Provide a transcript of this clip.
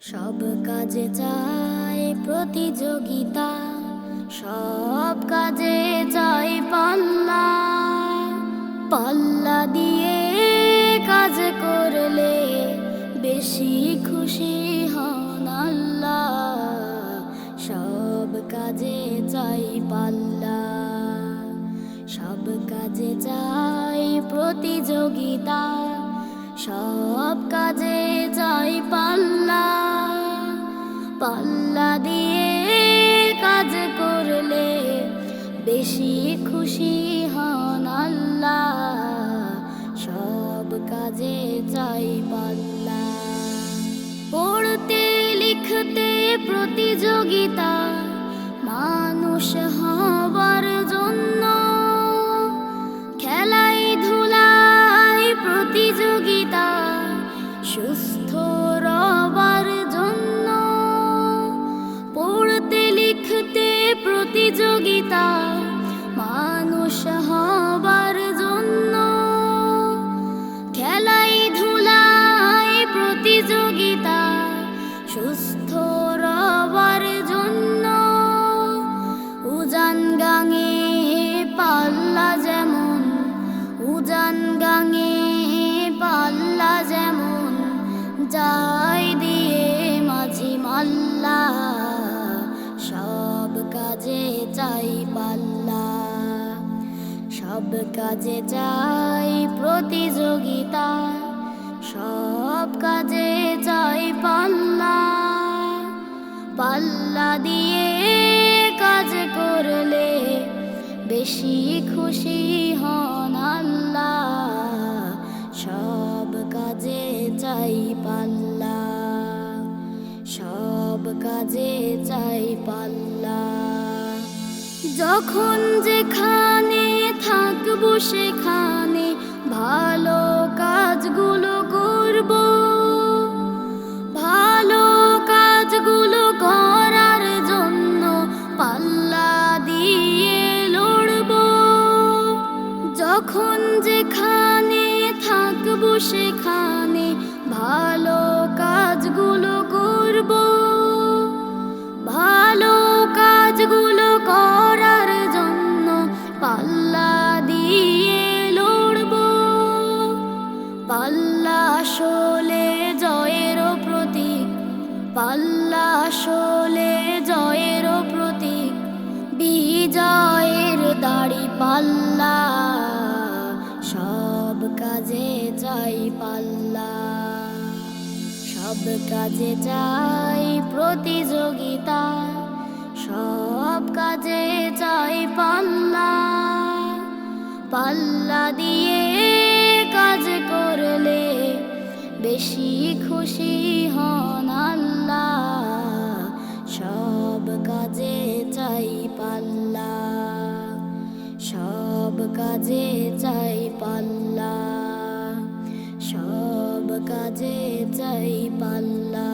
সব কাজে চাই প্রতিযোগিতা, সব কাজে চাই পাল্লা। পাল্লা দিয়ে কাজ করলে বেশি খুশি হন আল্লাহ। সব কাজে চাই পাল্লা, সব কাজে চাই প্রতিযোগিতা, সব কাজে চাই পাল্লা। পাল্লা দিয়ে কাজ করলে বেশি খুশি হন আল্লাহ। সব কাজে চাই পাল্লা। পড়তে লিখতে প্রতিযোগিতা, মানুষ হবার জন্য। খেলাই ধুলাই প্রতিযোগিতা, সুস্থ রবার জন্য। পড়তে লিখতে প্রতিযোগিতা, মানুষ হবার জন্য। খেলাই ধুলাই প্রতিযোগিতা, সুস্থ রবার জন্য। উজান গাঙে পাল্লা যেমন, উজান গাঙে পাল্লা যেমন, যাই দিয়ে মাঝি মাল্লা। সব কাজে চাই পাল্লা, সব কাজে চাই প্রতিযোগিতা, সব কাজে চাই পাল্লা। পাল্লা দিয়ে কাজ করলে বেশি খুশি হন আল্লাহ। সব কাজে চাই পাল্লা, সব কাজে চাই পাল্লা। যখন যেখানে থাকবো সেখানে ভালো কাজগুলো করব। ভালো কাজগুলো করার জন্য পাল্লা দিয়ে লড়ব। যখন যেখানে থাকবো সেখানে ভালো কাজগুলো করব। ভালো কাজগুলো করার জন্য পাল্লা দিয়ে লড়ব। পাল্লা আসলে জয়েরও প্রতীক, পাল্লা আসলে জয়েরও প্রতীক। বিজয়ের দাড়ি পাল্লা, সব কাজে চাই পাল্লা। সব কাজে চাই প্রতিযোগিতা, সব কাজে চাই পাল্লা। পাল্লা দিয়ে কাজ করলে বেশি খুশি হন আল্লাহ। সব কাজে চাই পাল্লা, সব কাজে চাই পাল্লা, সব কাজে চাই পাল্লা।